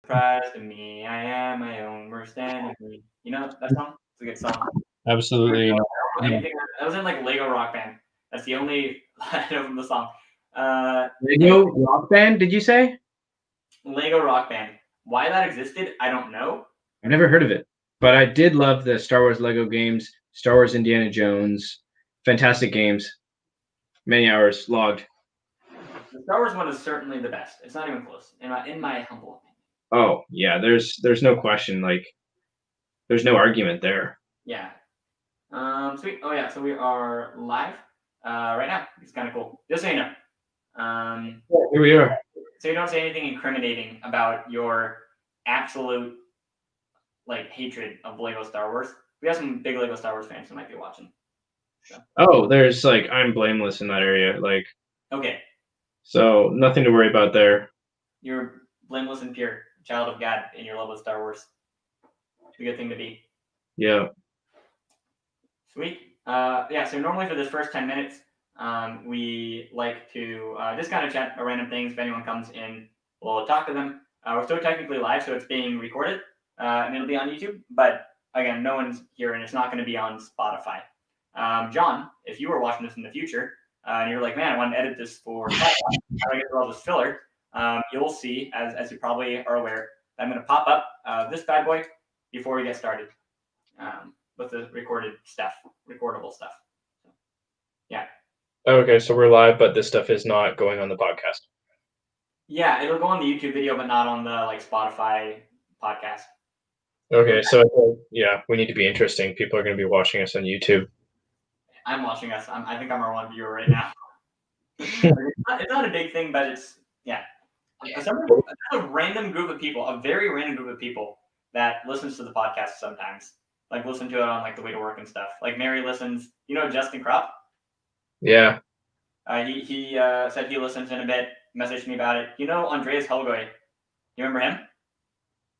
surprise to me. I am my own worst enemy. You know that song? It's a good song. Absolutely not. Anything that was in like Lego Rock Band. That's the only line I know from the song. Lego Rock Band, did you say? Lego Rock Band. Why that existed, I don't know. I've never heard of it, but I did love the Star Wars Lego games, Star Wars Indiana Jones, fantastic games. Many hours logged. The Star Wars one is certainly the best. It's not even close, in my humble opinion. Oh yeah, there's no question. Like, there's no argument there. Yeah. Sweet. Oh yeah, so we are live right now. It's kind of cool. Just so you know. Here we are. So you don't say anything incriminating about your absolute like hatred of Lego Star Wars. We have some big Lego Star Wars fans who might be watching. So. Oh, there's like I'm blameless in that area. Like, okay. So nothing to worry about there. You're blameless and pure, child of God in your love of Star Wars. It's a good thing to be. Yeah. Sweet. Yeah, so normally for this first 10 minutes, we like to just kind of chat about random things. If anyone comes in, we'll talk to them. We're still technically live, so it's being recorded, and it'll be on YouTube. But again, no one's here, and it's not going to be on Spotify. John, if you were watching this in the future, and you're like, man, I want to edit this for how do I get through all this filler? You'll see, as you probably are aware, that I'm going to pop up this bad boy before we get started with the recordable stuff. So, yeah. Okay, so we're live, but this stuff is not going on the podcast. Yeah, it'll go on the YouTube video, but not on the like Spotify podcast. Okay, so yeah, we need to be interesting. People are going to be watching us on YouTube. I'm watching us. I think I'm our one viewer right now. It's not a big thing, but it's a random group of people, a very random group of people that listens to the podcast sometimes. Like listen to it on like the way to work and stuff. Like Mary listens. You know Justin Krupp? Yeah. He said he listens in a bit. Messaged me about it. You know Andreas Helgoy? You remember him?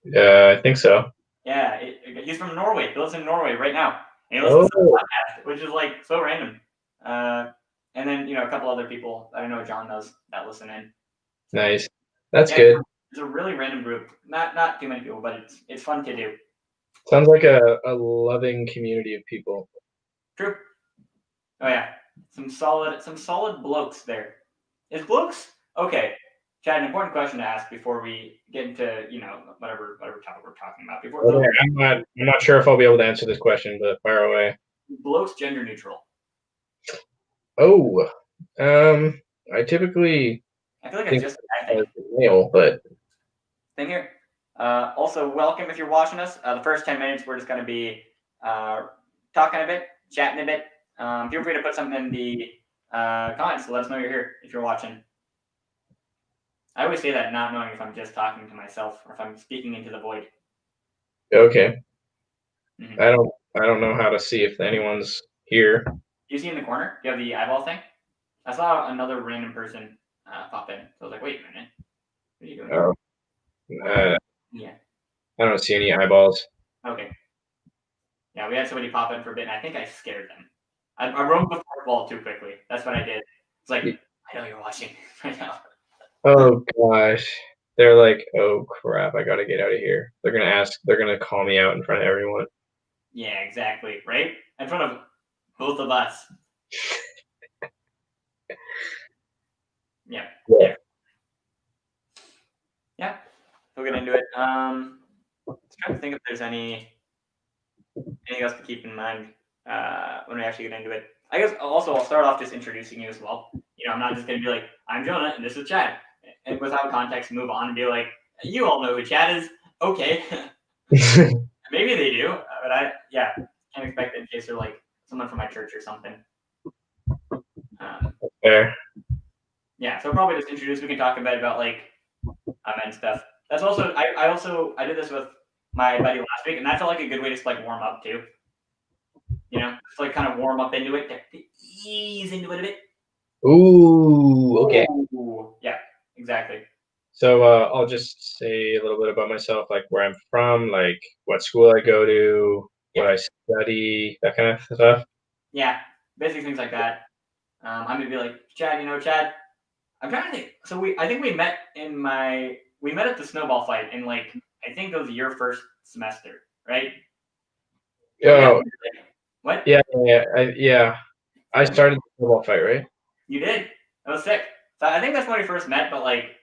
Yeah, I think so. Yeah, he's from Norway. He lives in Norway right now. And he listens to the podcast, which is like so random. And then a couple other people I don't know John knows that listen in. Nice. That's good. It's a really random group. Not too many people, but it's fun to do. Sounds like a loving community of people. True. Oh yeah. Some solid blokes there. Is blokes? Okay. Chad, an important question to ask before we get into, whatever topic we're talking about. I'm not sure if I'll be able to answer this question, but fire away. Blokes gender neutral. Oh. I feel like it's just a bad thing. Male, but Same here. Also, welcome if you're watching us. The first 10 minutes, we're just going to be talking a bit, chatting a bit. Feel free to put something in the comments to let us know you're here if you're watching. I always say that not knowing if I'm just talking to myself or if I'm speaking into the void. Okay. Mm-hmm. I don't know how to see if anyone's here. You see in the corner? You have the eyeball thing? I saw another random person pop in. So I was like, wait a minute. What are you doing? Oh. Yeah. I don't see any eyeballs. Okay. Yeah, we had somebody pop in for a bit, and I think I scared them. I roamed the fourth wall too quickly. That's what I did. It's like, I know you're watching right now. Oh gosh. They're like, oh crap, I gotta get out of here. They're gonna call me out in front of everyone. Yeah, exactly. Right? In front of both of us. Yeah. We'll get into it. I'm trying to think if there's anything else to keep in mind when we actually get into it. I guess I'll start off just introducing you as well. I'm not just going to be like, I'm Jonah and this is Chad. And without context, move on and be like, you all know who Chad is. Okay. Maybe they do, but I can't expect it in case they're like someone from my church or something. Fair. Yeah, so probably just introduce. We can talk a bit about like and stuff. That's also I did this with my buddy last week, and that felt like a good way to just like warm up too. Just like kind of warm up into it, to ease into it a bit. Ooh, okay. Ooh, yeah, exactly. So I'll just say a little bit about myself, like where I'm from, like what school I go to, what I study, that kind of stuff. Yeah, basic things like that. I'm gonna be like, Chad, Chad. I'm trying to think. So I think we met in my we met at the snowball fight in like I think it was your first semester, right? Oh, What? yeah. I started the football fight, right? You did. That was sick. So I think that's when we first met, but like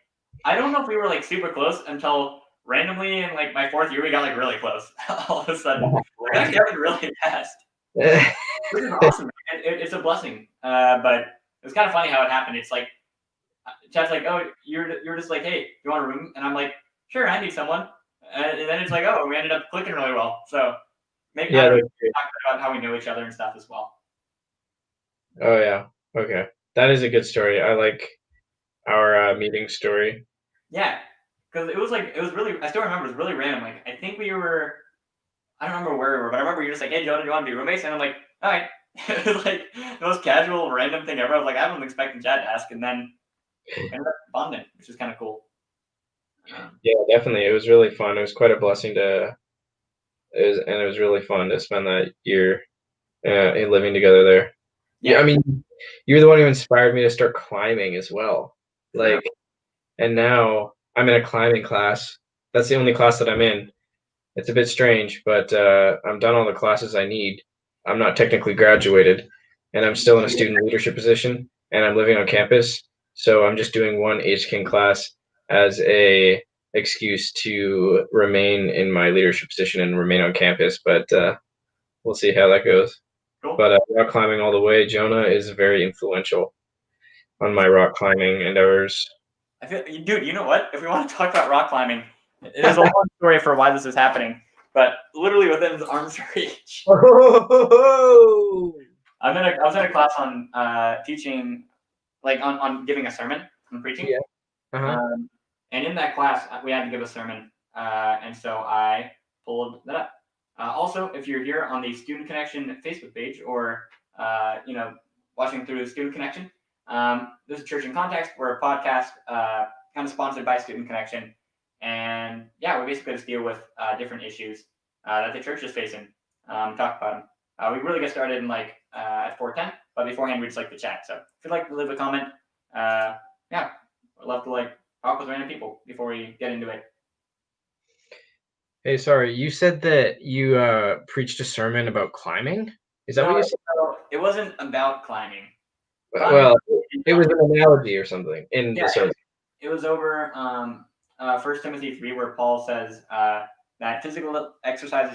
I don't know if we were like super close until randomly in like my 4th year we got like really close all of a sudden. It actually happened really fast. Which is awesome. It's a blessing. But it was kind of funny how it happened. It's like Chad's like, oh, you're just like, hey, you want a room? And I'm like, sure, I need someone. And then it's like, oh, we ended up clicking really well. So maybe Yeah, we talk about how we know each other and stuff as well. Oh yeah. Okay. That is a good story. I like our meeting story. Yeah, because it was really. I still remember it was really random. Like I think we were. I don't remember where we were, but I remember you were just like, hey, Jonah, do you want to be roommates? And I'm like, all right. It was like the most casual, random thing ever. I was like, I wasn't expecting Chad to ask, and then ended up bonding, which is kind of cool. Yeah, definitely. It was really fun. It was quite a blessing to. It was really fun to spend that year living together there. Yeah, I mean, you're the one who inspired me to start climbing as well. Like, and now I'm in a climbing class. That's the only class that I'm in. It's a bit strange, but I'm done all the classes I need. I'm not technically graduated, and I'm still in a student leadership position, and I'm living on campus. So I'm just doing one HKing class as a excuse to remain in my leadership position and remain on campus. But we'll see how that goes. Cool. But rock climbing all the way. Jonah is very influential on my rock climbing endeavors. I feel, dude, you know what? If we want to talk about rock climbing, it is a long story for why this is happening, but literally within his arm's reach. I was in a class on teaching, like on giving a sermon, on preaching. Yeah. Uh-huh. And in that class, we had to give a sermon, and so I pulled that up. Also, if you're here on the Student Connection Facebook page, or watching through the Student Connection, this is Church in Context. We're a podcast kind of sponsored by Student Connection, and yeah, we basically just deal with different issues that the church is facing. Talk about them. We really get started in like at 4:10, but beforehand we just like to chat. So if you'd like to leave a comment, yeah, I'd love to like talk with random people before we get into it. Hey, sorry, you said that you preached a sermon about climbing? Is that what you said? No, it wasn't about climbing. Well, it was an analogy or something in the sermon. It was over 1 Timothy 3, where Paul says that physical exercise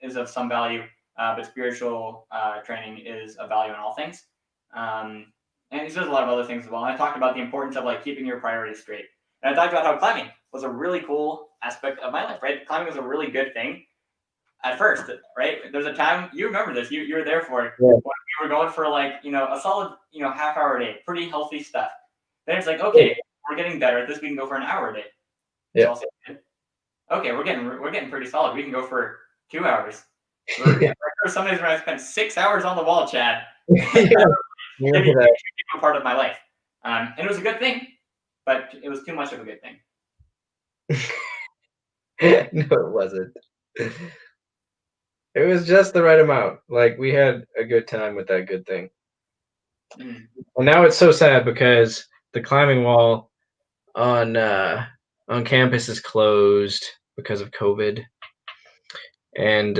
is of some value, but spiritual training is of value in all things. And he says a lot of other things as well. And I talked about the importance of like keeping your priorities straight. And I talked about how climbing was a really cool aspect of my life, right? Climbing was a really good thing at first, right? There's a time, you remember this, you were there for it, when we were going for like, a solid, half hour a day, pretty healthy stuff. Then it's like, okay, we're getting better at this, we can go for an hour a day. Yeah. Okay, we're getting pretty solid. We can go for 2 hours. Some days where I spent 6 hours on the wall, Chad. It became a part of my life. And it was a good thing, but it was too much of a good thing. No, it wasn't. It was just the right amount. Like, we had a good time with that good thing. And now it's so sad because the climbing wall on campus is closed because of COVID. And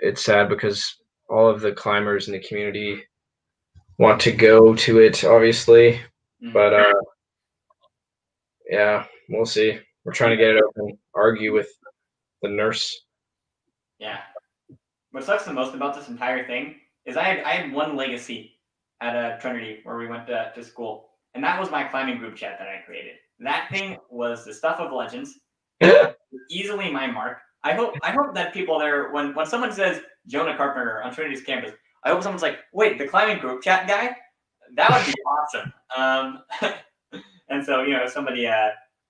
it's sad because all of the climbers in the community want to go to it, obviously. But yeah, we'll see. We're trying to get it open, argue with the nurse. Yeah. What sucks the most about this entire thing is I had one legacy at Trinity where we went to school, and that was my climbing group chat that I created. That thing was the stuff of legends. Easily my mark. I hope that people there, when someone says Jonah Carpenter on Trinity's campus, I hope someone's like, wait, the climbing group chat guy? That would be awesome. And so, if somebody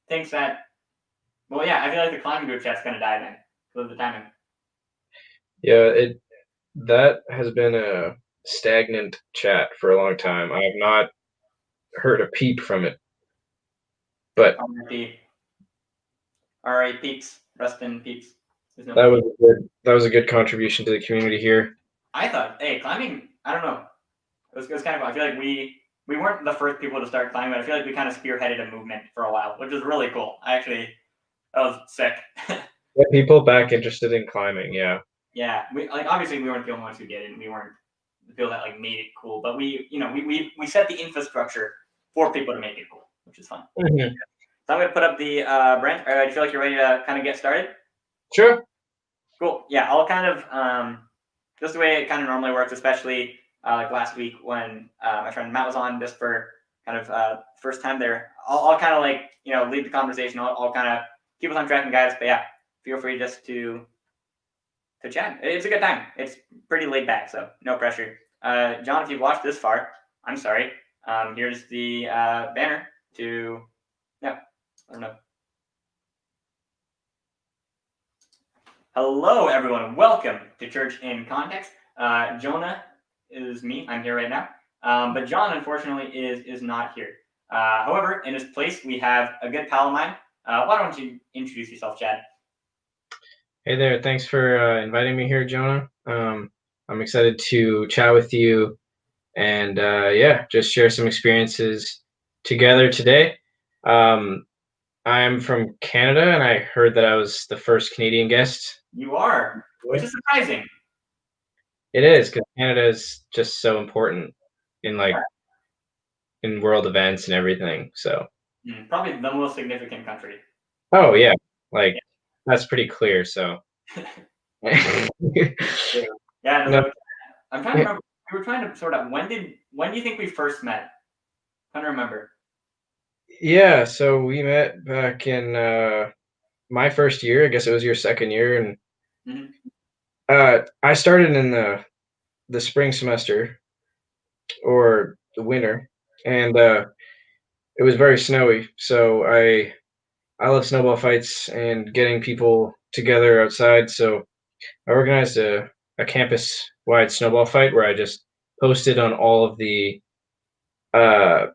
thinks that, well, yeah, I feel like the climbing group chat's going to die then because of the timing. Yeah, that has been a stagnant chat for a long time. I have not heard a peep from it. But all right, peeps, rest in peeps. That was a good contribution to the community here. I thought, hey, climbing, I don't know. It was kind of, I feel like we we weren't the first people to start climbing, but I feel like we kind of spearheaded a movement for a while, which was really cool. That was sick. Get people back interested in climbing. Yeah. Yeah, obviously we weren't the only ones who did it. We weren't the people that made it cool, but we set the infrastructure for people to make it cool, which is fun. Mm-hmm. So I'm gonna put up the Brent. Do you feel like you're ready to kind of get started? Sure. Cool. Yeah, I'll kind of just the way it kind of normally works, especially like last week when my friend Matt was on, just for kind of first time there. I'll kind of lead the conversation. I'll kind of keep us on track and guide us. But yeah, feel free just to chat. It's a good time. It's pretty laid back, so no pressure. John, if you've watched this far, I'm sorry. Here's the banner to, I don't know. Hello, everyone. Welcome to Church in Context. Jonah is me. I'm here right now. But John, unfortunately, is not here. However, in his place, we have a good pal of mine. Why don't you introduce yourself, Chad? Hey there. Thanks for inviting me here, Jonah. I'm excited to chat with you and just share some experiences together today. I'm from Canada, and I heard that I was the first Canadian guest. You are, which is surprising. It is, because Canada is just so important in in world events and everything. So probably the most significant country. oh yeah, that's pretty clear. So yeah, no. I'm trying to remember. We were trying to sort out when do you think we first met? I'm trying to remember. Yeah, so we met back in my first year. I guess it was your second year, and I started in the spring semester or the winter, and it was very snowy. So I love snowball fights and getting people together outside. So I organized a campus-wide snowball fight where I just posted on all of uh,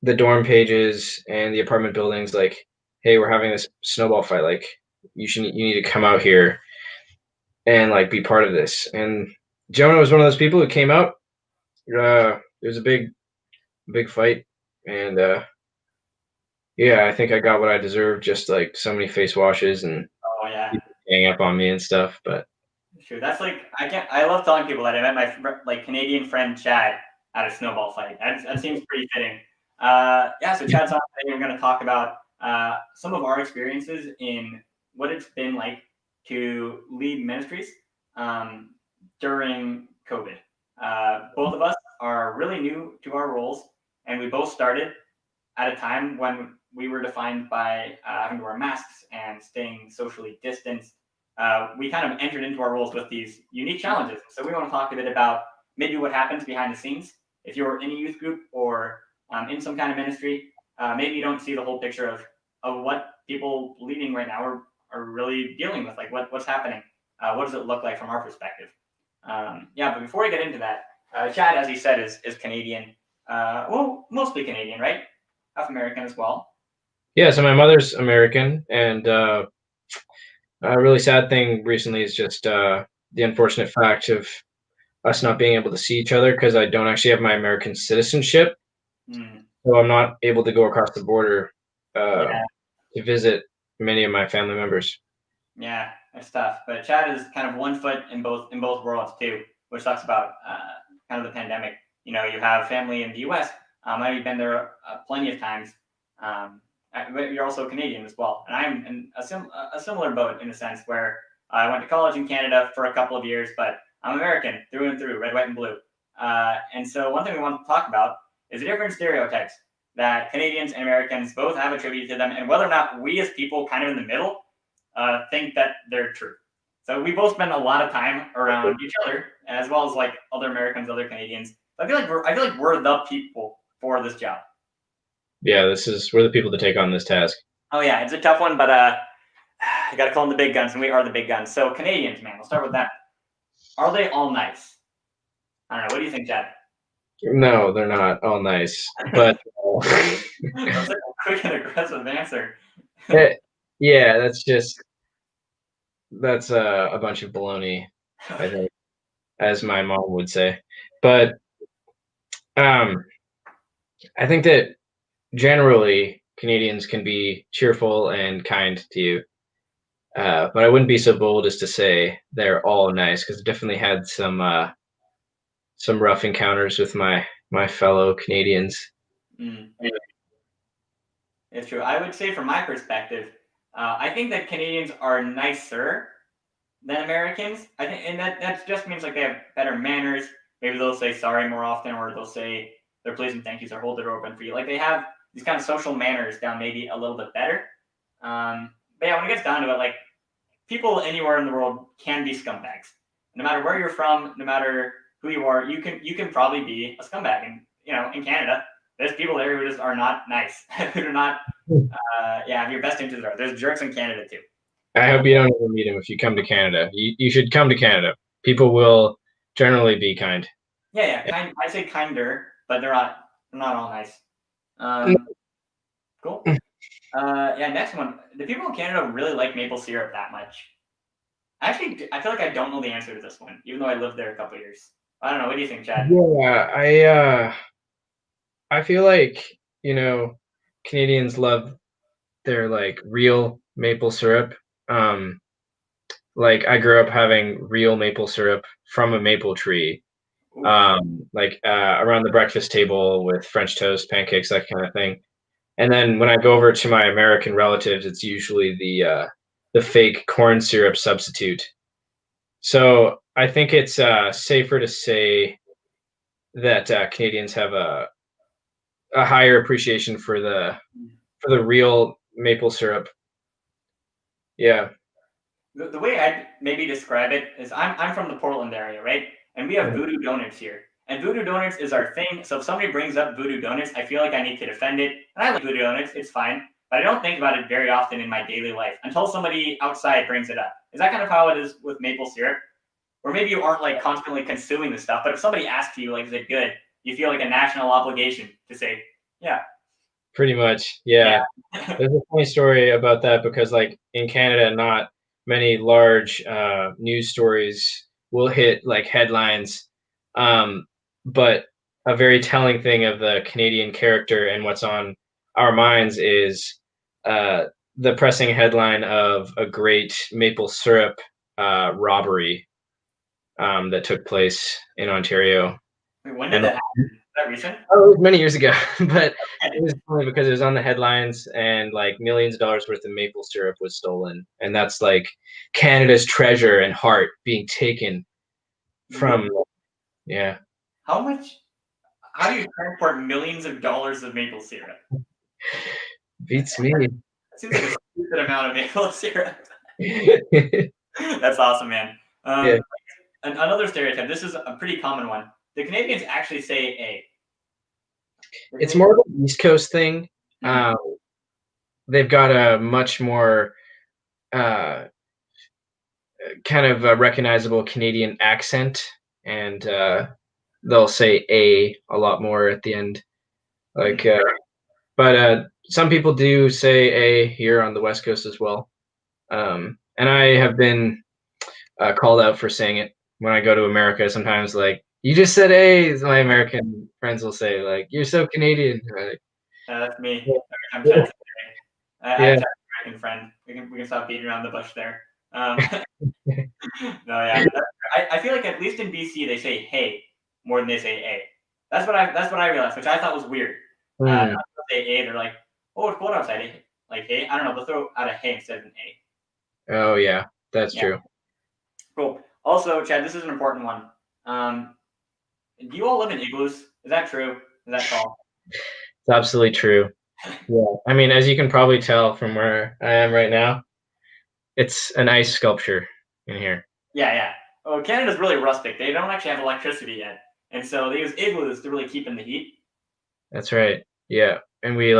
the dorm pages and the apartment buildings, like, hey, we're having this snowball fight. Like, you need to come out here and be part of this. And Jonah was one of those people who came out. It was a big fight, and yeah, I think I got what I deserved. Just like so many face washes and people gang up on me and stuff. But sure, that's I love telling people that I met my Canadian friend Chad at a snowball fight. That seems pretty fitting. So Chad's on today. We're going to talk about some of our experiences in what it's been like to lead ministries during COVID. Both of us are really new to our roles, and we both started at a time when we were defined by having to wear masks and staying socially distanced. We kind of entered into our roles with these unique challenges. So we want to talk a bit about maybe what happens behind the scenes. If you're in a youth group or in some kind of ministry, maybe you don't see the whole picture of what people leading right now are really dealing with, like what's happening. What does it look like from our perspective? But before we get into that, Chad, as he said, is Canadian. Mostly Canadian, right? Half American as well. yeah, so my mother's American, and a really sad thing recently is just the unfortunate fact of us not being able to see each other because I don't actually have my American citizenship. So I'm not able to go across the border to visit many of my family members. Yeah, that's tough. But Chad is kind of one foot in both worlds too, which talks about kind of the pandemic. You have family in the U.S. I've been there plenty of times. But you're also Canadian as well, and I'm in a similar boat in a sense where I went to college in Canada for a couple of years, but I'm American through and through, red, white, and blue. And so one thing we want to talk about is the different stereotypes that Canadians and Americans both have attributed to them, and whether or not we as people kind of in the middle think that they're true. So we both spend a lot of time around each other, as well as other Americans, other Canadians. I feel like we're the people for this job. Yeah, we're the people to take on this task. Oh yeah, it's a tough one, but I got to call them the big guns, and we are the big guns. So Canadians, man, we'll start with that. Are they all nice? I don't know. What do you think, Chad? No, they're not all nice, but That's like a quick and aggressive answer. Yeah, that's a bunch of baloney, I think, as my mom would say. But I think that generally Canadians can be cheerful and kind to you. But I wouldn't be so bold as to say they're all nice because I definitely had some rough encounters with my fellow Canadians. Mm. It's true. I would say, from my perspective, I think that Canadians are nicer than Americans. I think, and that just means like they have better manners. Maybe they'll say sorry more often, or they'll say their please and thank yous, or hold the door open for you. Like they have these kind of social manners down maybe a little bit better. But yeah, when it gets down to it, like people anywhere in the world can be scumbags. No matter where you're from, no matter who you are, you can probably be a scumbag. And in Canada, there's people there who just are not nice, who do not, have your best interests. There's jerks in Canada too. I hope you don't ever meet him if you come to Canada. You should come to Canada. People will generally be kind. Yeah. I say kinder, but they're not all nice. Cool. Next one. Do people in Canada really like maple syrup that much? Actually, I feel like I don't know the answer to this one, even though I lived there a couple of years. I don't know. What do you think, Chad? Yeah, I feel like, Canadians love their like real maple syrup. Like I grew up having real maple syrup from a maple tree. Ooh. Around the breakfast table with French toast, pancakes, that kind of thing. And then when I go over to my American relatives, it's usually the fake corn syrup substitute. So I think it's safer to say that Canadians have a higher appreciation for the real maple syrup. Yeah. The way I'd maybe describe it is I'm from the Portland area, right? And we have Voodoo Donuts here. And Voodoo Donuts is our thing. So if somebody brings up Voodoo Donuts, I feel like I need to defend it. And I like Voodoo Donuts, it's fine. But I don't think about it very often in my daily life until somebody outside brings it up. Is that kind of how it is with maple syrup? Or maybe you aren't like constantly consuming the stuff, but if somebody asks you, like, is it good? You feel like a national obligation to say, yeah. Pretty much, yeah. There's a funny story about that because, like, in Canada, not many large news stories will hit like headlines. But a very telling thing of the Canadian character and what's on our minds is the pressing headline of a great maple syrup robbery that took place in Ontario. Wait, when did that happen? Is that recent? Oh, it was many years ago, but it was funny because it was on the headlines and like millions of dollars worth of maple syrup was stolen. And that's like Canada's treasure and heart being taken from, yeah. How do you transport millions of dollars of maple syrup? Beats me. That seems like a stupid amount of maple syrup. That's awesome, man. Yeah. Another stereotype. This is a pretty common one. The Canadians actually say A. It's more of an East Coast thing. They've got a much more kind of a recognizable Canadian accent, and they'll say a lot more at the end. Like, but some people do say a here on the West Coast as well. And I have been called out for saying it when I go to America. Sometimes, like, you just said a. My American friends will say, like, you're so Canadian. Like, that's me. Every time I have an American friend. We can stop beating around the bush there. No, yeah. I feel like at least in BC they say hey more than they say a. That's what I realized, which I thought was weird. They say a, they're like, oh, it's cold outside. Eh? Like hey, I don't know. They'll throw out a hey instead of an a. Oh yeah, that's true. Cool. Also, Chad, this is an important one. Do you all live in igloos? Is that true? Is that false? It's absolutely true. Yeah, I mean, as you can probably tell from where I am right now, it's an ice sculpture in here. Yeah. Oh, Canada's really rustic. They don't actually have electricity yet, and so they use igloos to really keep in the heat. That's right. Yeah, and we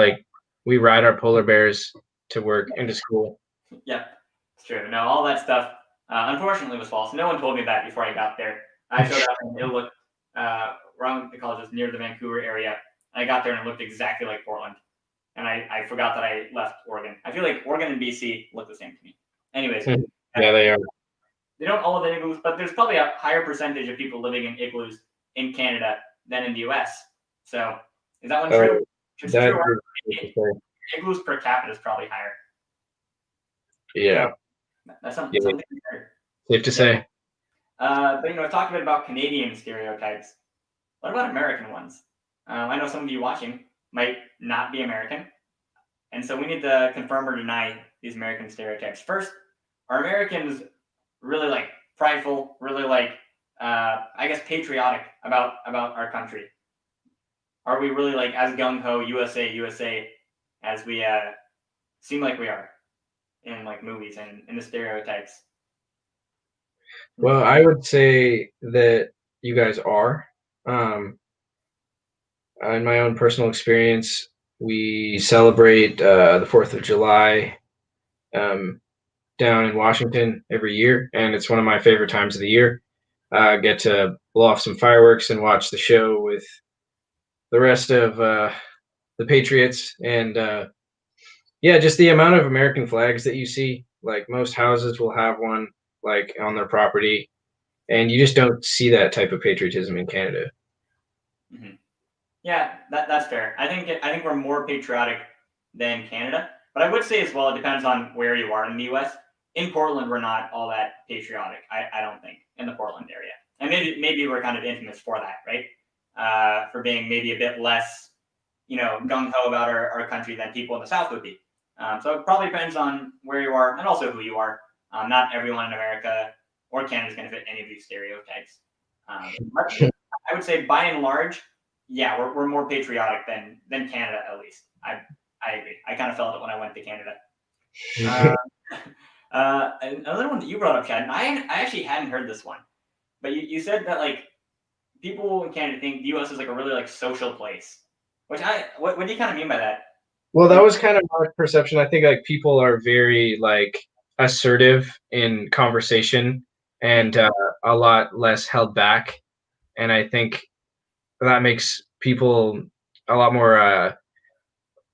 ride our polar bears to work and to school. Yep, it's true. No, all that stuff, unfortunately, was false. No one told me that before I got there. I showed up and it looked around the colleges near the Vancouver area. I got there and it looked exactly like Portland. And I forgot that I left Oregon. I feel like Oregon and BC look the same to me. Anyways. Yeah, they are. They don't all live in igloos, but there's probably a higher percentage of people living in igloos in Canada than in the US. So Is that one Oh, true? It's that true. Or is igloos per capita is probably higher. yeah, So that's something yeah, to consider. safe to say. But talk a bit about Canadian stereotypes. What about American ones? I know some of you watching might not be American, and so we need to confirm or deny these American stereotypes. First, are Americans really like prideful, really like I guess patriotic about our country? Are we really like as gung ho USA USA as we seem like we are in like movies and in the stereotypes? Well, I would say that you guys are. Um, in my own personal experience, we celebrate the 4th of July um, down in Washington every year, and it's one of my favorite times of the year. Get to blow off some fireworks and watch the show with the rest of the Patriots, and yeah, just the amount of American flags that you see. Like most houses will have one like on their property, and you just don't see that type of patriotism in Canada. Mm-hmm. Yeah, that's fair. I think we're more patriotic than Canada, but I would say as well it depends on where you are in the U.S. In Portland, we're not all that patriotic. I don't think in the Portland area, and maybe we're kind of infamous for that, right? For being maybe a bit less, gung ho about our country than people in the South would be. So it probably depends on where you are and also who you are. Not everyone in America or Canada is going to fit any of these stereotypes. But I would say by and large, yeah, we're more patriotic than Canada at least. I agree. I kind of felt it when I went to Canada. Another one that you brought up, Chad, and I actually hadn't heard this one, but you said that like people in Canada think the U.S. is like a really like social place, which what do you kind of mean by that? Well, that was kind of my perception. I think like people are very like assertive in conversation and a lot less held back, and I think that makes people a lot more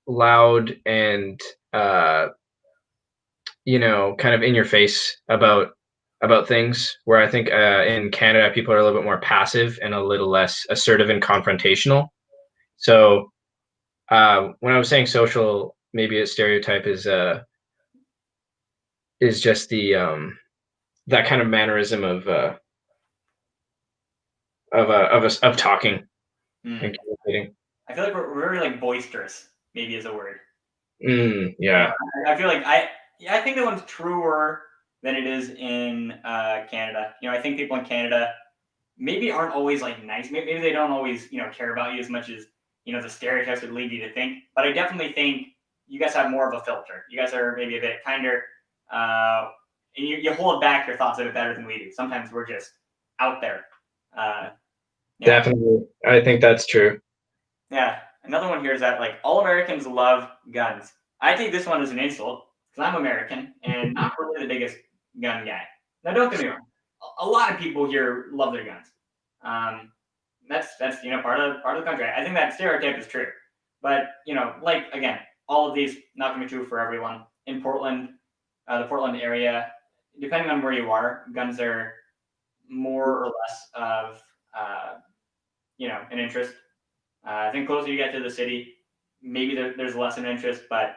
loud and kind of in your face about things. Where I think in Canada people are a little bit more passive and a little less assertive and confrontational. So when I was saying social, maybe a stereotype is just the that kind of mannerism of talking and communicating. I feel like we're very like boisterous. Maybe is a word. Yeah. I feel like I think that one's truer than it is in Canada. I think people in Canada maybe aren't always like nice. Maybe they don't always care about you as much as the stereotypes would lead you to think. But I definitely think you guys have more of a filter. You guys are maybe a bit kinder. And you hold back your thoughts a bit better than we do. Sometimes we're just out there. Yeah. Definitely, I think that's true. Yeah. Another one here is that like all Americans love guns. I take this one as an insult because I'm American and not really the biggest gun guy. Now, don't get me wrong. A lot of people here love their guns. That's part of the country. I think that stereotype is true, but like again, all of these not going to be true for everyone. In Portland, the Portland area, depending on where you are, guns are more or less of an interest. I think closer you get to the city, maybe there's less of an interest, but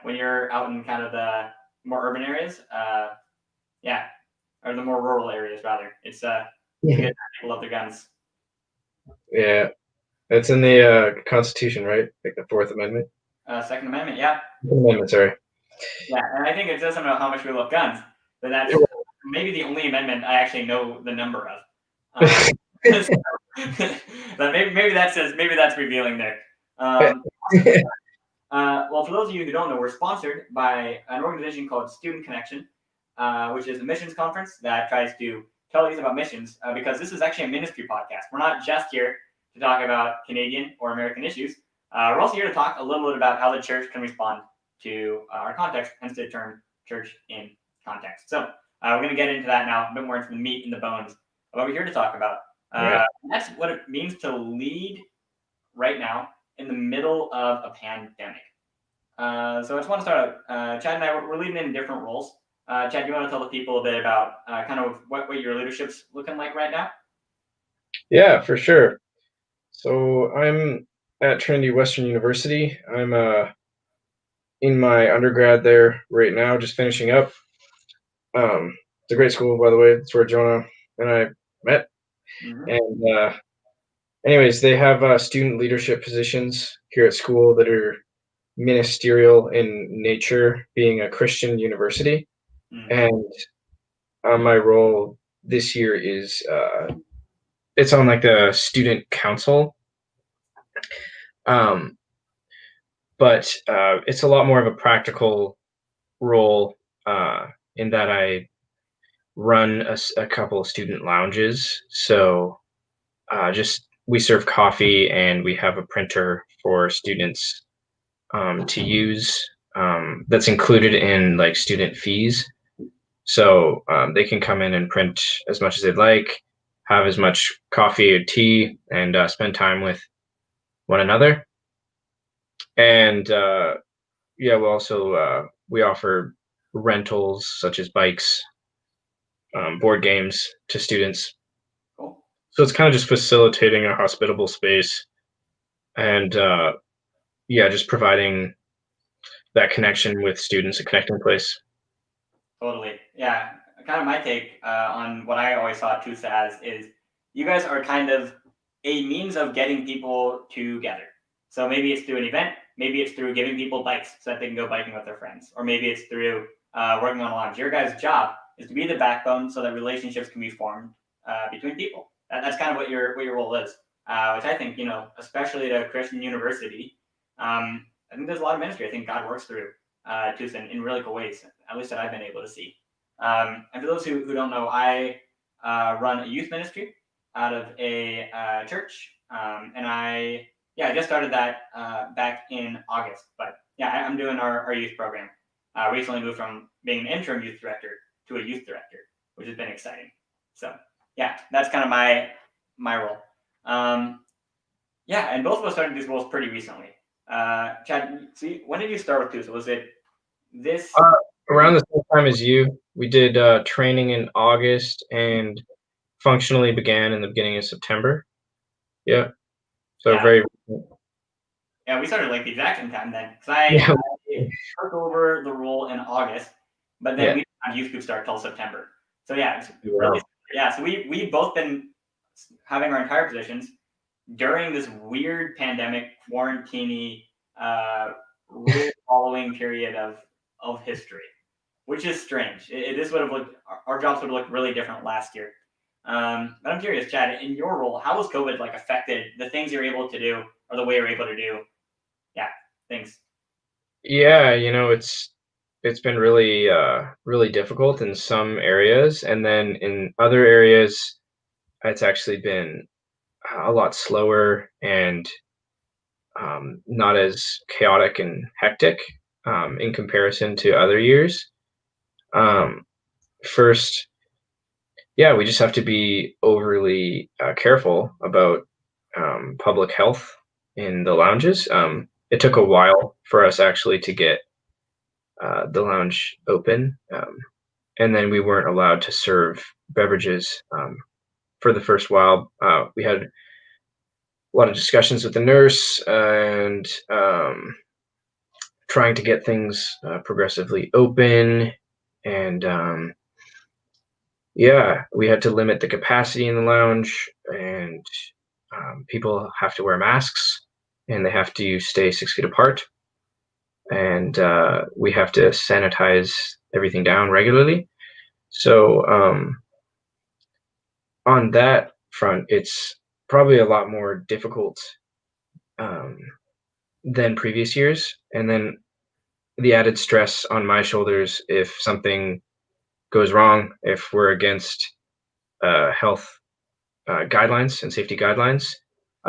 when you're out in kind of the more urban areas, yeah, or the more rural areas rather, it's good. People love their guns. Yeah, it's in the Constitution, right? Like the Fourth Amendment. Second Amendment, yeah. Amendment, sorry. Yeah, and I think it says something about how much we love guns. But that's maybe the only amendment I actually know the number of. But maybe that's revealing there. Well, for those of you who don't know, we're sponsored by an organization called Student Connection, which is a missions conference that tries to tell you about missions. Because this is actually a ministry podcast. We're not just here to talk about Canadian or American issues. We're also here to talk a little bit about how the church can respond to our context, hence the term church in context. So we're going to get into that now, a bit more into the meat and the bones of what we're here to talk about. That's what it means to lead right now in the middle of a pandemic. So I just want to start out. Chad and I, we're leading in different roles. Chad, do you want to tell the people a bit about kind of what your leadership's looking like right now? Yeah, for sure. So I'm at Trinity Western University. I'm in my undergrad there right now, just finishing up. It's a great school, by the way. It's where Jonah and I met. Mhm. And anyways, they have student leadership positions here at school that are ministerial in nature, being a Christian university. Mhm. And my role this year is it's on like the student council. Um, but it's a lot more of a practical role in that I run a couple of student lounges. So just we serve coffee and we have a printer for students to use that's included in like student fees. So they can come in and print as much as they'd like, have as much coffee or tea, and spend time with one another. And yeah, we also we offer rentals such as bikes, board games to students. Cool. So it's kind of just facilitating a hospitable space and yeah, just providing that connection with students, a connecting place. Totally. Yeah. Kind of my take on what I always saw Tusa as is you guys are kind of a means of getting people together. So maybe it's through an event, maybe it's through giving people bikes so that they can go biking with their friends, or maybe it's through working on a lounge. Your guys' job is to be the backbone so that relationships can be formed between people. That's kind of what your role is, which I think, especially at a Christian university, I think there's a lot of ministry I think God works through Tucson in really cool ways, at least that I've been able to see. And for those who don't know, I run a youth ministry out of a church, and I just started that back in August. But yeah, I'm doing our youth program. Recently moved from being an interim youth director to a youth director, which has been exciting. So yeah, that's kind of my role. Yeah, and both of us started these roles pretty recently. Chad, see, when did you start with Tusa? Was it this? Around the same time as you, we did training in August and functionally began in the beginning of September. Yeah, so Yeah, very. yeah, we started like the exact same time then, because I Yeah, took over the role in August, but then yeah. we didn't have youth group start till September. So yeah, it's Wow. really yeah. So we both been having our entire positions during this weird pandemic, quarantine rule following period of history, which is strange. This would have looked our jobs would have looked really different last year. But I'm curious, Chad, in your role, how has COVID like affected the things you're able to do or the way you're able to do? Yeah, things. Yeah, it's been really really difficult in some areas, and then in other areas, it's actually been a lot slower and not as chaotic and hectic in comparison to other years. Um, First, yeah, we just have to be overly careful about public health in the lounges. It took a while for us actually to get the lounge open, and then we weren't allowed to serve beverages for the first while. We had a lot of discussions with the nurse and trying to get things progressively open, and yeah, we had to limit the capacity in the lounge, and people have to wear masks, and they have to stay 6 feet apart, and we have to sanitize everything down regularly. So on that front, it's probably a lot more difficult um, than previous years, and then the added stress on my shoulders if something goes wrong, if we're against health guidelines and safety guidelines,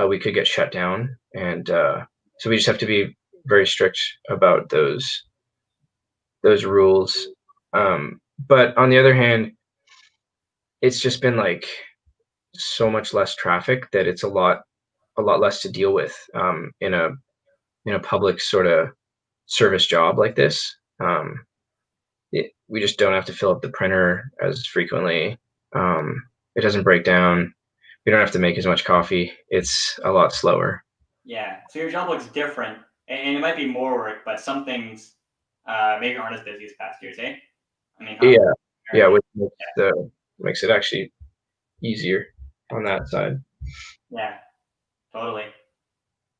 we could get shut down, and so we just have to be very strict about those rules. But on the other hand, it's just been like so much less traffic that it's a lot less to deal with in a public sort of service job like this. We just don't have to fill up the printer as frequently. It doesn't break down. We don't have to make as much coffee. It's a lot slower. Yeah. So your job looks different, and it might be more work, but some things maybe aren't as busy as past years, eh? I mean, how Yeah, yeah, comparatively? which makes it actually easier on that side. Yeah, totally.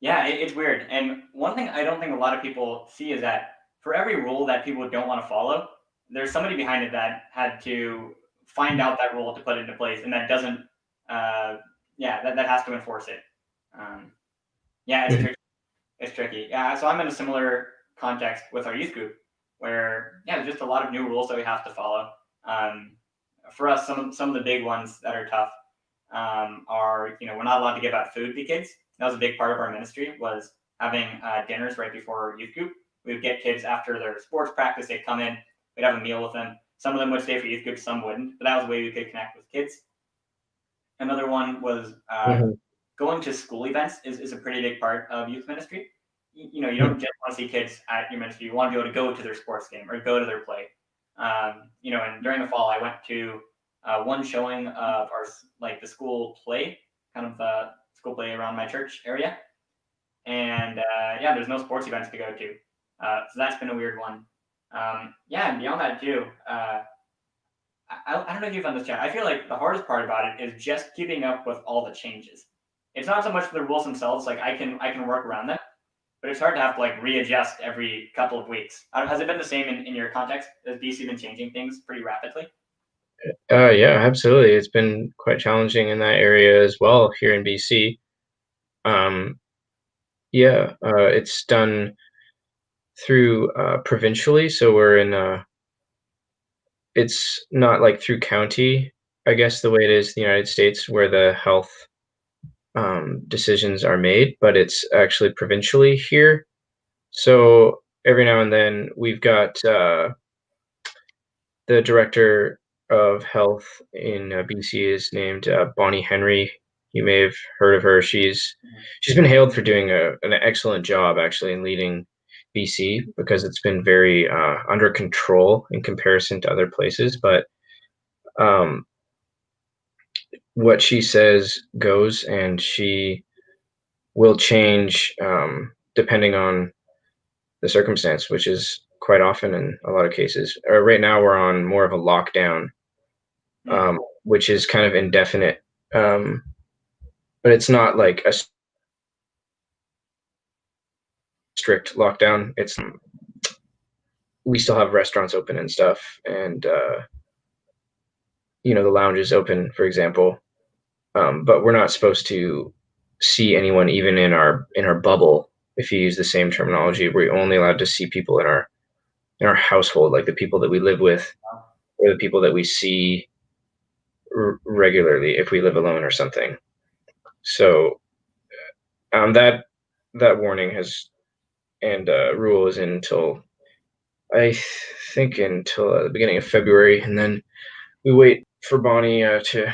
Yeah, it's weird. And one thing I don't think a lot of people see is that for every rule that people don't want to follow, there's somebody behind it that had to find out that rule to put it into place, and that doesn't, uh, yeah, that has to enforce it. Um, yeah, it's Mhm. tricky. It's tricky. Yeah, so I'm in a similar context with our youth group, where yeah, there's just a lot of new rules that we have to follow. Um, for us, some of the big ones that are tough are we're not allowed to give out food to kids. That was a big part of our ministry was having dinners right before youth group. We would get kids after their sports practice. They'd come in. We'd have a meal with them. Some of them would stay for youth group. Some wouldn't. But that was a way we could connect with kids. Another one was Mhm. going to school events is a pretty big part of youth ministry. You Mhm. don't just want to see kids at your ministry. You want to be able to go to their sports game or go to their play. And during the fall, I went to one showing of our like the school play, kind of the school play around my church area, and yeah, there's no sports events to go to, so that's been a weird one. Yeah, and beyond that too. I don't know if you found this, chat. I feel like the hardest part about it is just keeping up with all the changes. It's not so much the rules themselves; like I can work around them, but it's hard to have to like readjust every couple of weeks. Has it been the same in your context? Has BC been changing things pretty rapidly? Yeah, absolutely. It's been quite challenging in that area as well here in BC. Um, yeah, it's done through provincially, so we're in. It's not like through county, I guess the way it is in the United States, where the health decisions are made, but it's actually provincially here. So every now and then we've got the director of health in BC is named Bonnie Henry. You may have heard of her. Mhm. She's been hailed for doing an excellent job actually in leading BC because it's been very under control in comparison to other places. But um, what she says goes, and she will change depending on the circumstance, which is quite often in a lot of cases. Right now, we're on more of a lockdown, Mm. which is kind of indefinite, um, but it's not like a strict lockdown. It's we still have restaurants open and stuff, and the lounge is open, for example. But we're not supposed to see anyone even in our bubble. If you use the same terminology, we're only allowed to see people in our household, like the people that we live with or the people that we see regularly if we live alone or something. So that warning has and rule is in until I think until the beginning of February, and then we wait for Bonnie to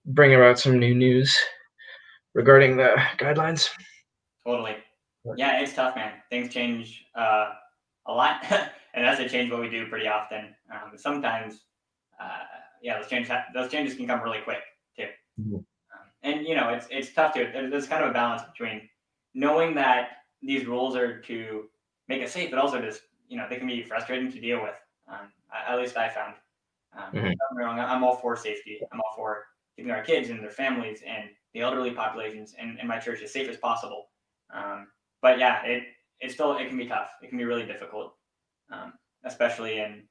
bring about some new news regarding the guidelines. Totally. Yeah, it's tough, man. Things change a lot, and as they change what we do pretty often. Sometimes, uh, yeah, those changes can come really quick too. Mhm. And it's tough to. There's kind of a balance between knowing that these rules are to make us safe, but also just they can be frustrating to deal with. At least I found. Mhm. Don't get me wrong, I'm all for safety. I'm all for keeping our kids and their families and the elderly populations and my church as safe as possible. Um, but yeah, it can be tough. It can be really difficult, um, especially in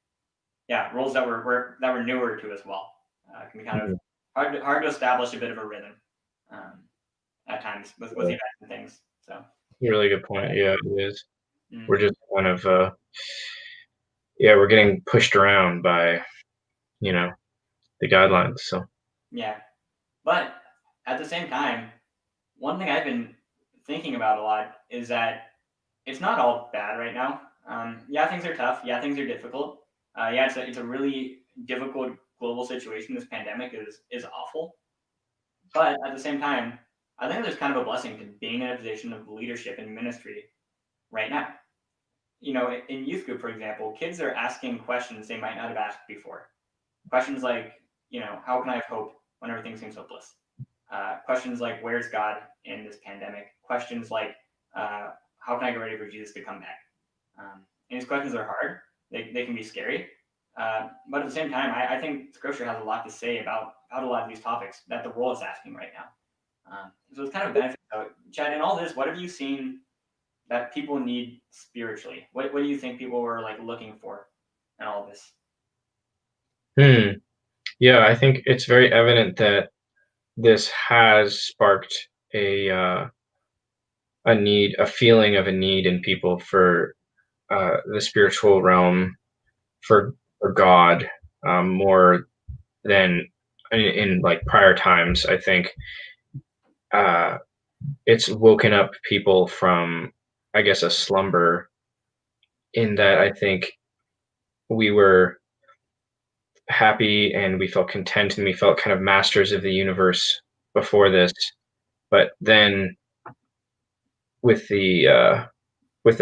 yeah rules that we're newer to as well. It can be kind of Mhm. hard to establish a bit of a rhythm um, at times with Yeah, events and things. So really good point. Yeah, it is. mm, We're just kind of we're getting pushed around by you know the guidelines. So yeah, but at the same time, one thing I've been thinking about a lot is that it's not all bad right now. Yeah, things are tough. Yeah, things are difficult. Yeah, it's a really difficult global situation. This pandemic is awful. But at the same time, I think there's kind of a blessing to being in a position of leadership in ministry right now. In youth group, for example, kids are asking questions they might not have asked before. Questions like, how can I have hope when everything seems hopeless? questions like, where's God in this pandemic? Questions like, how can I get ready for Jesus to come back? And these questions are hard. They can be scary. But at the same time, I think Scripture has a lot to say about a lot of these topics that the world is asking right now. So it's kind of benefit. So, Chad, in all this, what have you seen that people need spiritually? What do you think people were like looking for in all this? Yeah, I think it's very evident that this has sparked a need, a feeling of a need in people for the spiritual realm, for God, more than in like prior times. I think it's woken up people from, I guess, a slumber, in that I think we were happy and we felt content and we felt kind of masters of the universe before this. But then with the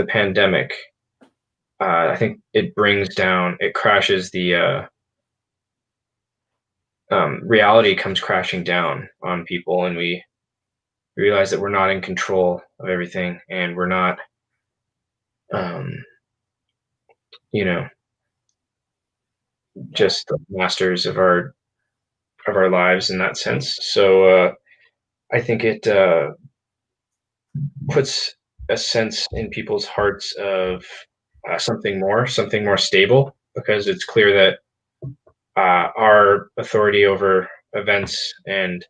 pandemic, I think it crashes the reality comes crashing down on people, and we realize that we're not in control of everything, and we're not, um, you know, just the masters of our lives in that sense. So I think it puts a sense in people's hearts of something more stable, because it's clear that our authority over events and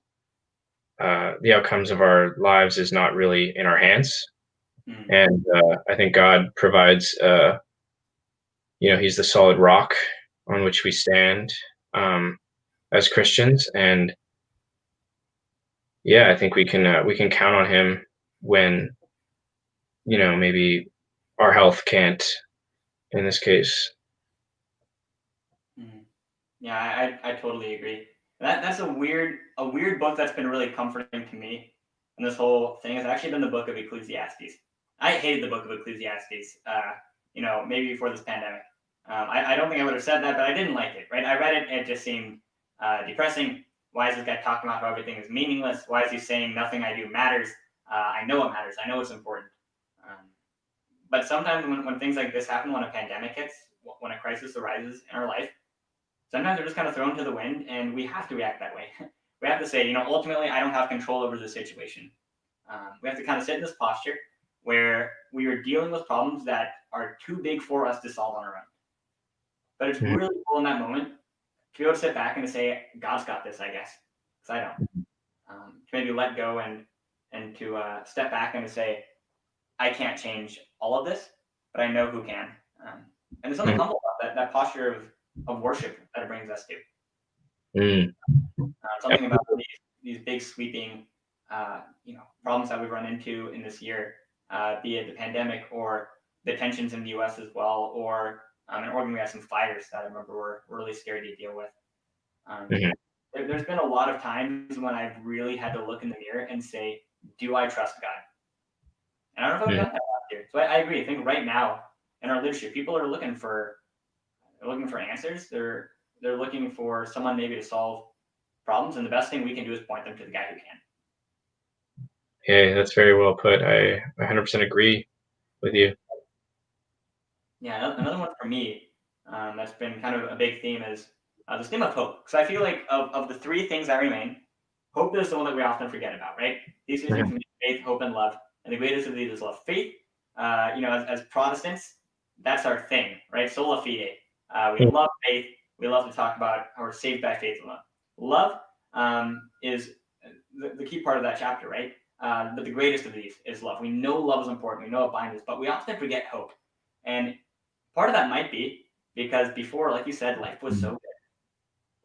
the outcomes of our lives is not really in our hands. And I think God provides, He's the solid rock on which we stand as Christians. And yeah, I think we can count on Him when, maybe our health can't, in this case. Yeah, I totally agree. That's a weird book that's been really comforting to me. And this whole thing has actually been the Book of Ecclesiastes. I hated the Book of Ecclesiastes. Maybe before this pandemic. I don't think I would have said that, but I didn't like it. Right? I read it. It just seemed depressing. Why is this guy talking about how everything is meaningless? Why is he saying nothing I do matters? I know it matters. I know it's important. But sometimes when things like this happen, when a pandemic hits, when a crisis arises in our life, sometimes we're just kind of thrown to the wind, and we have to react that way. We have to say, ultimately, I don't have control over the situation. We have to kind of sit in this posture where we are dealing with problems that are too big for us to solve on our own. But it's really cool in that moment to be able to sit back and to say, God's got this, I guess, because I don't. To maybe let go and to step back and to say, I can't change all of this, but I know who can. And there's something humble about that posture of worship that it brings us to. Something about these big sweeping, problems that we've run into in this year, be it the pandemic or the tensions in the U.S. as well, or in Oregon we had some fires that I remember were really scary to deal with. There's been a lot of times when I've really had to look in the mirror and say, do I trust God? And I don't know if I've done that last year. So I agree. I think right now in our leadership, people are looking for answers. They're looking for someone maybe to solve problems, and the best thing we can do is point them to the guy who can. Hey, that's very well put. I 100% agree with you. Yeah, another one for me that's been kind of a big theme is this theme of hope. Because I feel like of the three things that remain, hope is the one that we often forget about, right? These three things: faith, hope, and love. And the greatest of these is love. Faith, as Protestants, that's our thing, right? Sola fide. We love faith. We love to talk about how we're saved by faith alone. Love is the key part of that chapter, right? But the greatest of these is love. We know love is important. We know it binds us, but we often forget hope. And part of that might be because before, like you said, life was so good.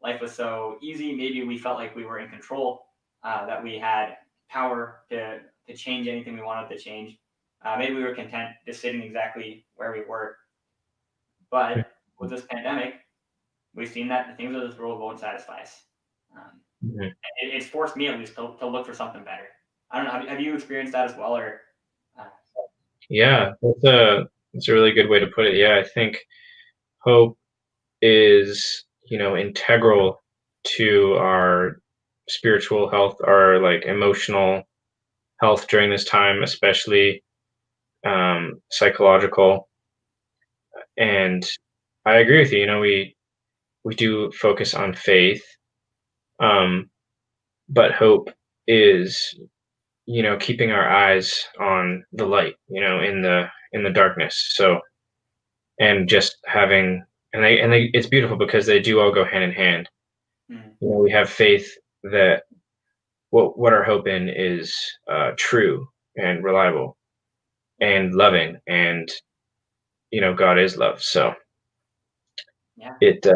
Life was so easy. Maybe we felt like we were in control, that we had power to change anything we wanted to change. Maybe we were content just sitting exactly where we were. But with this pandemic, we've seen that the things of this world won't satisfy us. It's forced me at least to look for something better. I don't know. Have you experienced that as well, or? Yeah, that's a really good way to put it. Yeah, I think hope is integral to our spiritual health, our like emotional health during this time, especially psychological. And I agree with you. We do focus on faith, um, but hope is keeping our eyes on the light, in the darkness. So and just having and it's beautiful because they do all go hand in hand. Mm. We have faith that what our hope in is true and reliable and loving, and God is love. So Yeah. it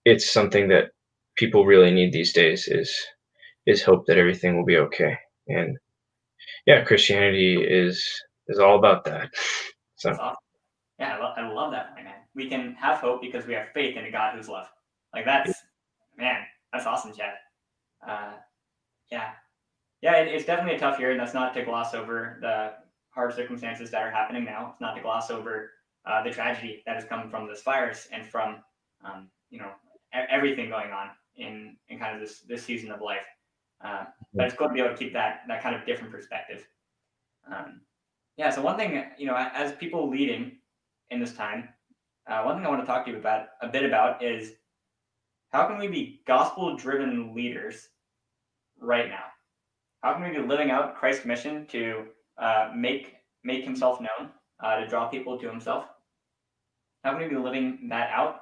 it's something that people really need these days is hope that everything will be okay. And yeah, Christianity is all about that. So That's awesome. Yeah, I love that, man. We can have hope because we have faith in a God who's love. Like man, that's awesome, Chad. Uh, yeah, yeah, it's definitely a tough year, and that's not to gloss over the hard circumstances that are happening now. It's not to gloss over the tragedy that has come from this virus and from everything going on in kind of this season of life. But it's cool to be able to keep that kind of different perspective. Um, yeah. So one thing, as people leading in this time, one thing I want to talk to you about a bit about is how can we be gospel-driven leaders right now? How can we be living out Christ's mission to make himself known, to draw people to himself? How can we be living that out?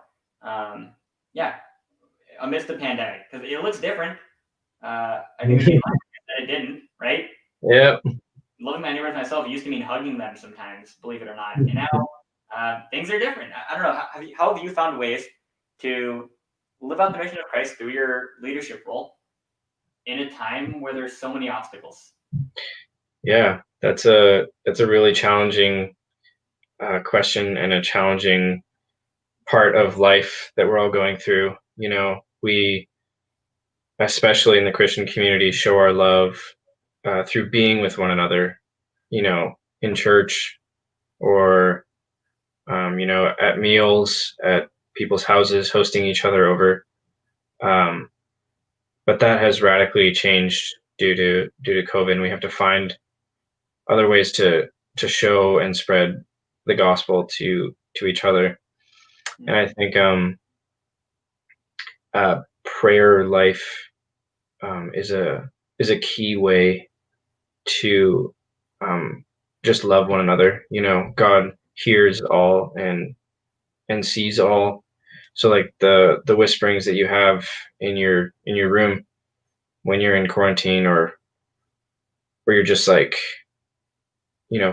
Yeah, amidst the pandemic, because it looks different. I think it'd be lying that it didn't, right? yeah. Loving my neighbors myself used to mean hugging them sometimes, believe it or not. And now things are different. I don't know. How have you found ways to live out the mission of Christ through your leadership role in a time where there's so many obstacles? Yeah, that's a really challenging question, and a challenging part of life that we're all going through. We, especially in the Christian community, show our love through being with one another, in church, or at meals at people's houses, hosting each other over. Um, but that has radically changed due to COVID. And we have to find other ways to show and spread the gospel to each other. And I think prayer life is a key way to just love one another. God hears all and sees all. So like the whisperings that you have in your room when you're in quarantine, or where you're just like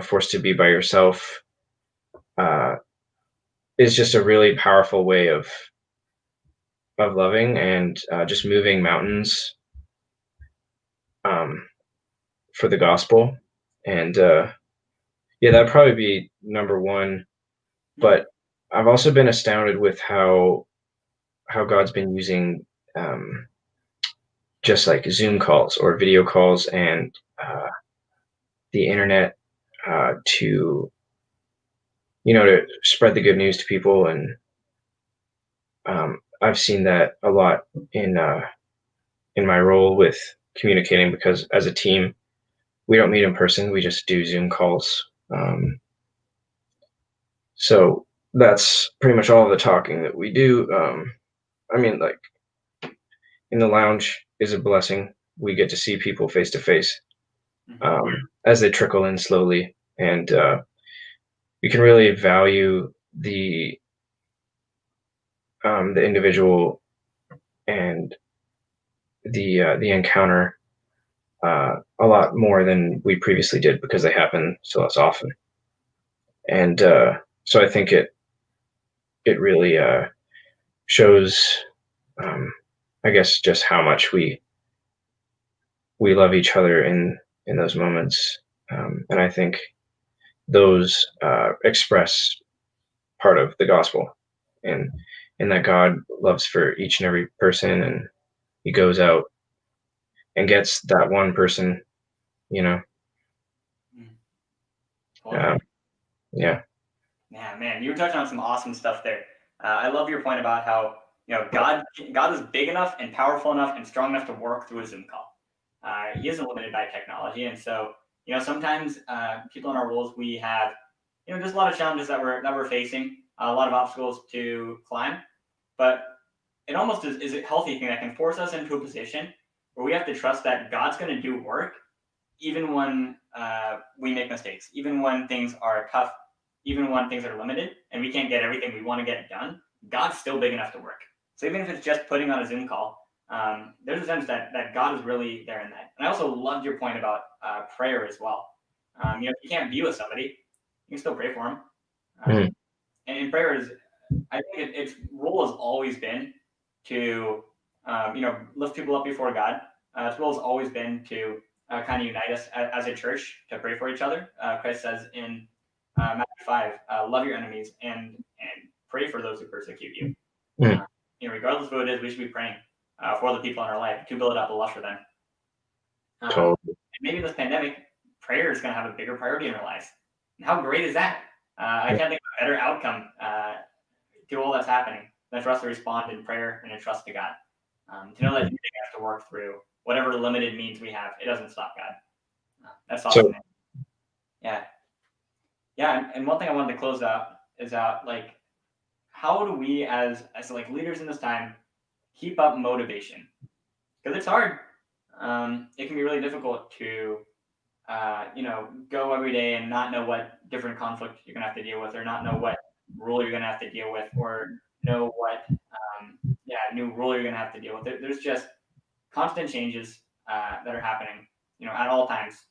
forced to be by yourself, uh, is just a really powerful way of loving, and just moving mountains um, for the gospel. And yeah, that'd probably be number one. But I've also been astounded with how God's been using just like Zoom calls or video calls, and the internet to to spread the good news to people. And I've seen that a lot in my role with communicating, because as a team, we don't meet in person; we just do Zoom calls. So that's pretty much all the talking that we do. I mean, like, in the lounge is a blessing. We get to see people face to face as they trickle in slowly, and you can really value the individual and the encounter a lot more than we previously did, because they happen so less often. And so I think it really shows, I guess, just how much we love each other in those moments. And I think those express part of the gospel, and that God loves for each and every person, and he goes out and gets that one person, you know. Totally. Yeah. Yeah, man, you were touching on some awesome stuff there. I love your point about how God is big enough and powerful enough and strong enough to work through a Zoom call. He isn't limited by technology, and so sometimes people in our roles, we have just a lot of challenges that we're facing, a lot of obstacles to climb, but it almost is a healthy thing that can force us into a position where we have to trust that God's going to do work, even when we make mistakes, even when things are tough, even when things are limited and we can't get everything we want to get done. God's still big enough to work. So even if it's just putting on a Zoom call, there's a sense that God is really there in that. And I also loved your point about prayer as well. If you can't be with somebody, you can still pray for them. And prayer is, I think its role has always been to, lift people up before God. Its role has always been to kind of unite us as a church to pray for each other. Christ says in Matthew 5, love your enemies and pray for those who persecute you. Regardless of who it is, we should be praying for the people in our life to build up a love for them. And maybe in this pandemic, prayer is going to have a bigger priority in our lives. And how great is that? I can't think of a better outcome to all that's happening than for us to respond in prayer and in trust to God. To know that we have to work through whatever limited means we have. It doesn't stop God. That's awesome. Yeah. And one thing I wanted to close out is like, how do we as like leaders in this time keep up motivation? Because it's hard. It can be really difficult to go every day and not know what different conflict you're gonna have to deal with, or not know what rule you're gonna have to deal with, or know what new rule you're gonna have to deal with. There's just constant changes that are happening, at all times.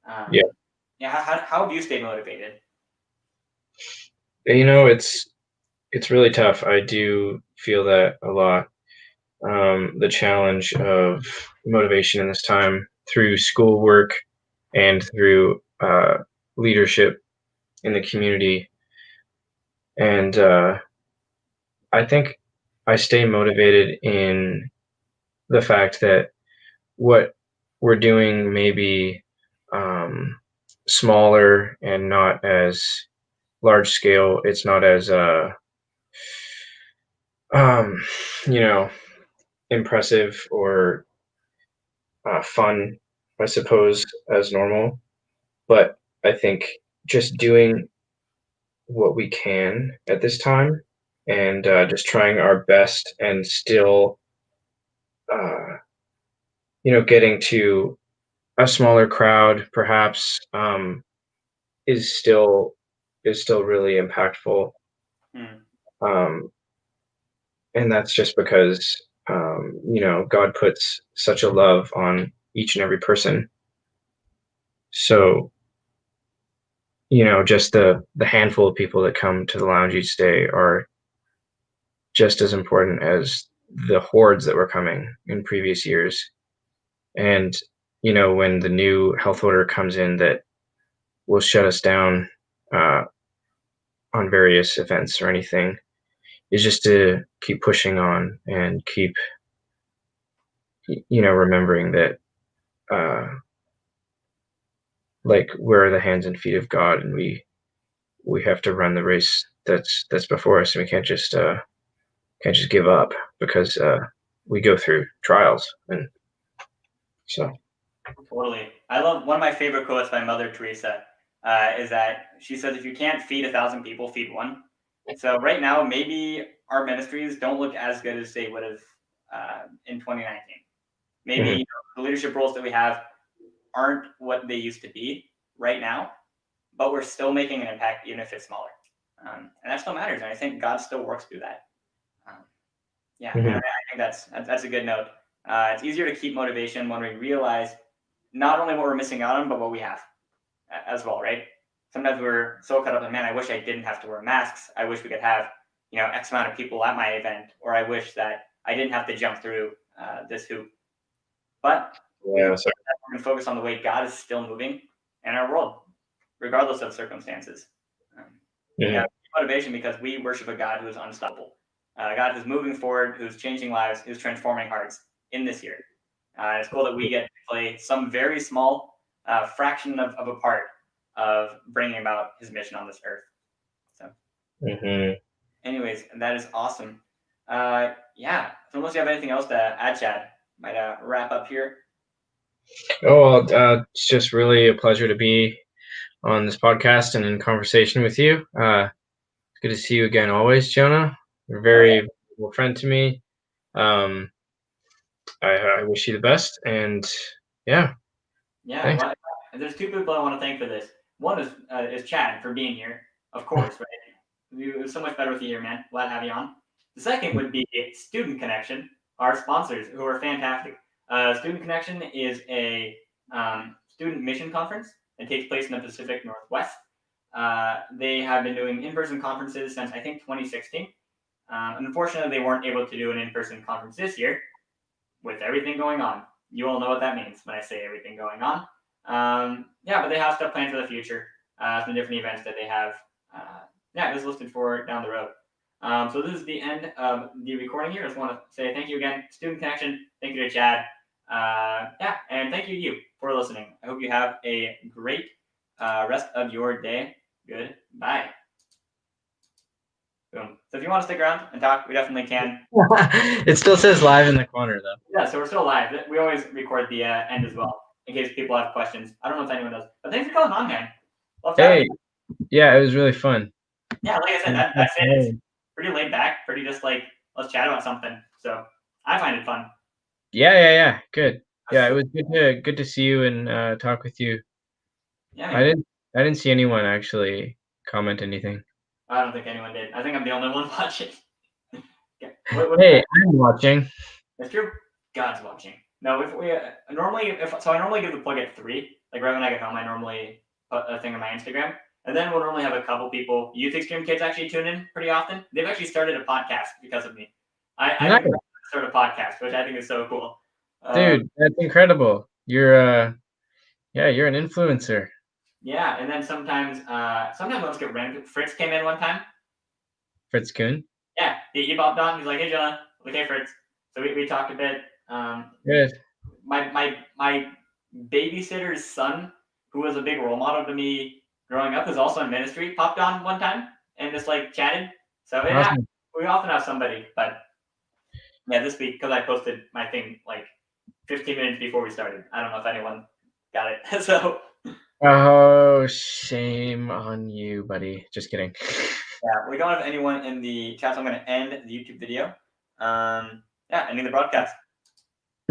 How have you stayed motivated? It's really tough. I do feel that a lot. The challenge of motivation in this time through schoolwork and through leadership in the community. And I think I stay motivated in the fact that what we're doing may be smaller and not as large scale. It's not as impressive or fun, I suppose, as normal. But I think just doing what we can at this time and just trying our best and still, getting to a smaller crowd, perhaps, is still really impactful. And that's just because God puts such a love on each and every person. So just the handful of people that come to the lounge each day are just as important as the hordes that were coming in previous years. And when the new health order comes in that will shut us down on various events or anything, is just to keep pushing on and keep remembering that like we're the hands and feet of God, and we have to run the race that's before us, and we can't just give up because we go through trials. And so Totally. I love one of my favorite quotes by Mother Teresa is that she says, if you can't feed 1,000 people, feed one. So right now, maybe our ministries don't look as good as they would have in 2019. Maybe the leadership roles that we have aren't what they used to be right now, but we're still making an impact, even if it's smaller. And that still matters. And I think God still works through that. And I think that's a good note. It's easier to keep motivation when we realize not only what we're missing out on, but what we have as well, right? Sometimes we're so caught up in, man, I wish I didn't have to wear masks. I wish we could have, X amount of people at my event, or I wish that I didn't have to jump through this hoop. But we can focus on the way God is still moving in our world, regardless of circumstances. Motivation because we worship a God who is unstoppable, a God who's moving forward, who's changing lives, who's transforming hearts in this year. It's cool that we get to play some very small fraction of a part of bringing about his mission on this earth. So, anyways, that is awesome. Yeah. So unless you have anything else to add, Chad, might wrap up here. Oh, well, it's just really a pleasure to be on this podcast and in conversation with you. It's good to see you again always, Jonah. You're a very valuable friend to me. I wish you the best, and yeah. Yeah. Thanks. Well, there's two people I want to thank for this. One is Chad for being here, of course. Right. It was so much better with you here, man. Glad to have you on. The second would be Student Connection, our sponsors, who are fantastic. Student Connection is a student mission conference that takes place in the Pacific Northwest. They have been doing in-person conferences since I think 2016. Unfortunately, they weren't able to do an in-person conference this year with everything going on. You all know what that means when I say everything going on. Yeah, but they have stuff planned for the future. Some different events that they have. Yeah, it is listed for down the road. So this is the end of the recording here. I just want to say thank you again, Student Connection. Thank you to Chad. Yeah, and thank you for listening. I hope you have a great rest of your day. Goodbye. Boom. So if you want to stick around and talk, we definitely can. It still says live in the corner, though. Yeah, so we're still live. We always record the end as well in case people have questions. I don't know if anyone does, but thanks for coming on, man. Hey, yeah, it was really fun. Yeah, like I said, that's it. It's pretty laid back, pretty just like let's chat about something. So I find it fun. Yeah. Good. Yeah, it was good to see you and talk with you. Yeah, I didn't see anyone actually comment anything. I don't think anyone did. I think I'm the only one watching. Hey, I'm watching. That's true. God's watching. No, if we normally I normally give the plug at 3. Like right when I get home, I normally put a thing on my Instagram, and then we'll normally have a couple people, youth extreme kids, actually tune in pretty often. They've actually started a podcast because of me. I Nice. started a podcast, which I think is so cool. Dude, that's incredible. You're you're an influencer. Yeah, and then sometimes I'll just get random. Fritz came in one time. Fritz Kuhn. Yeah, he popped on. He's like, "Hey, Jonah." Like, "Hey, Fritz." So we talked a bit. Good. My babysitter's son, who was a big role model to me growing up, is also in ministry. Popped on one time and just like chatted. So Awesome. we often have somebody. But yeah, this week because I posted my thing like 15 minutes before we started. I don't know if anyone got it. So. Oh, shame on you, buddy. Just kidding. Yeah, we don't have anyone in the chat, so I'm going to end the YouTube video. Yeah, ending the broadcast.